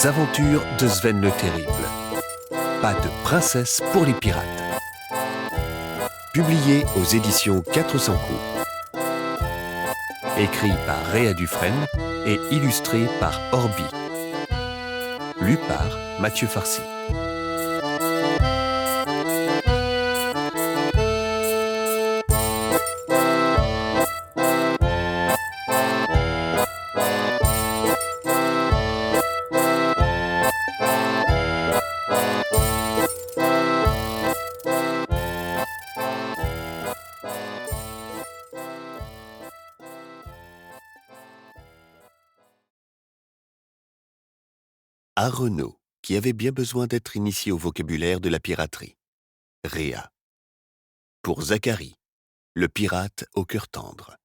Les aventures de Sven le Terrible. Pas de princesse pour les pirates. Publié aux éditions 400 coups. Écrit par Réa Dufresne et illustré par Orbi. Lu par Mathieu Farcy. À Renaud, qui avait bien besoin d'être initié au vocabulaire de la piraterie. Réa. Pour Zacharie, le pirate au cœur tendre.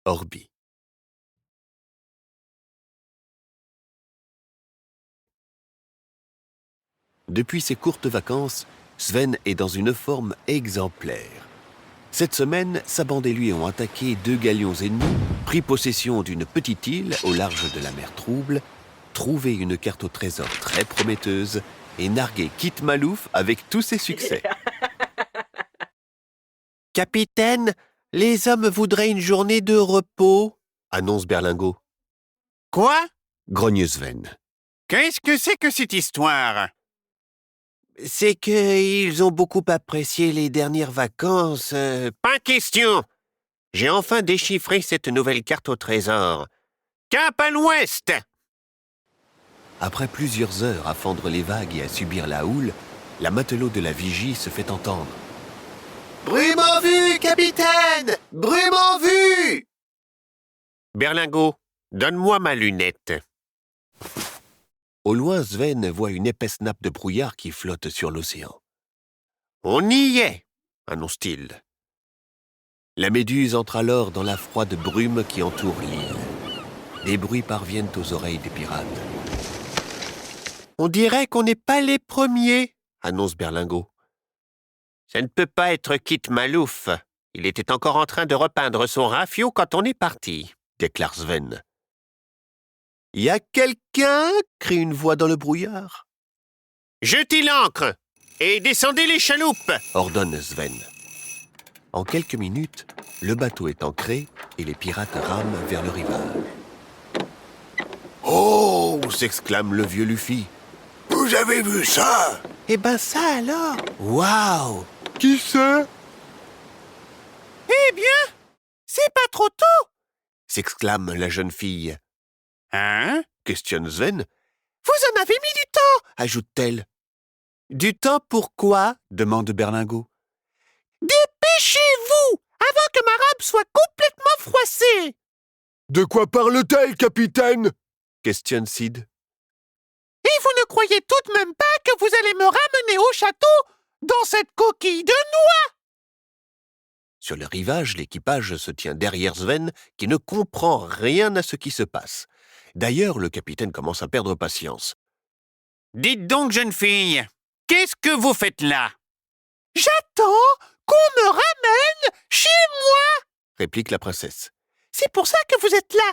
Orbi. Depuis ses courtes vacances, Sven est dans une forme exemplaire. Cette semaine, sa bande et lui ont attaqué 2 galions ennemis, pris possession d'une petite île au large de la mer Trouble, trouvé une carte au trésor très prometteuse et nargué Kit Malouf avec tous ses succès. « Capitaine, les hommes voudraient une journée de repos », annonce Berlingot. « Quoi ?» grogne Sven. « Qu'est-ce que c'est que cette histoire ?»« C'est qu'ils ont beaucoup apprécié les dernières vacances. »« Pas question. J'ai enfin déchiffré cette nouvelle carte au trésor. Cap à l'ouest !» Après plusieurs heures à fendre les vagues et à subir la houle, la matelot de la vigie se fait entendre. « Brume en vue, capitaine! Brume en vue !»« Berlingot, donne-moi ma lunette. » Au loin, Sven voit une épaisse nappe de brouillard qui flotte sur l'océan. « On y est !» annonce-t-il. La méduse entre alors dans la froide brume qui entoure l'île. Des bruits parviennent aux oreilles des pirates. « On dirait qu'on n'est pas les premiers !» annonce Berlingot. « Ça ne peut pas être Kit Malouf. Il était encore en train de repeindre son rafio quand on est parti, » déclare Sven. « Y a quelqu'un » crie une voix dans le brouillard. « Jetez l'ancre et descendez les chaloupes » ordonne Sven. En quelques minutes, le bateau est ancré et les pirates rament vers le rivage. « Oh » s'exclame le vieux Luffy. « Vous avez vu ça ?»« Eh ben ça alors !»« Waouh !»« Qui c'est ?»« Eh bien, c'est pas trop tôt !» s'exclame la jeune fille. « Hein ?» questionne Sven. « Vous en avez mis du temps !» ajoute-t-elle. « Du temps pourquoi ?» demande Berlingot. « Dépêchez-vous avant que ma robe soit complètement froissée !»« De quoi parle-t-elle, capitaine ?» questionne Sid. « Et vous ne croyez tout de même pas que vous allez me ramener au château dans cette coquille de noix ?» Sur le rivage, l'équipage se tient derrière Sven, qui ne comprend rien à ce qui se passe. D'ailleurs, le capitaine commence à perdre patience. « Dites donc, jeune fille, qu'est-ce que vous faites là ?»« J'attends qu'on me ramène chez moi !» réplique la princesse. « C'est pour ça que vous êtes là !»«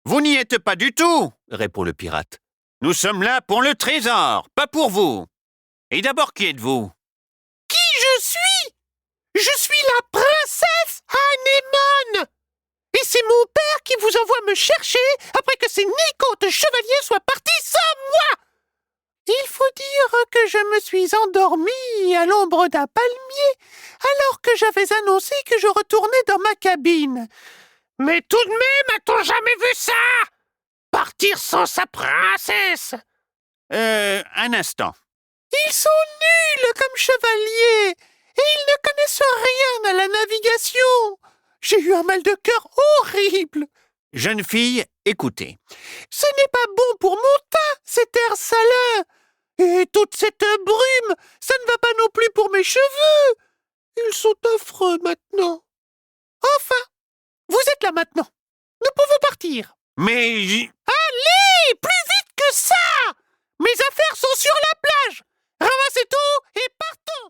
Vous n'y êtes pas du tout !» répond le pirate. « Nous sommes là pour le trésor, pas pour vous. Et d'abord, qui êtes-vous ?»« Qui je suis ? Je suis la princesse Anémone ! Et c'est mon père qui vous envoie me chercher après que ces nicotes chevaliers soient partis sans moi ! Il faut dire que je me suis endormie à l'ombre d'un palmier alors que j'avais annoncé que je retournais dans ma cabine. Mais tout de même, a-t-on jamais vu ça ? Partir sans sa princesse !» Un instant. « Ils sont nuls comme chevaliers et ils ne connaissent rien à la navigation. J'ai eu un mal de cœur horrible. » « Jeune fille, écoutez. Ce n'est pas bon pour mon teint, cet air salin. Et toute cette brume, ça ne va pas non plus pour mes cheveux. Ils sont affreux maintenant. Enfin, vous êtes là maintenant. Nous pouvons partir. »« Mais allez, plus vite que ça! Mes affaires sont sur la plage. Ramassez tout et partons !»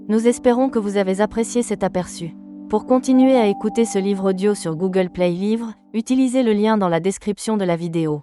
Nous espérons que vous avez apprécié cet aperçu. Pour continuer à écouter ce livre audio sur Google Play Livres, utilisez le lien dans la description de la vidéo.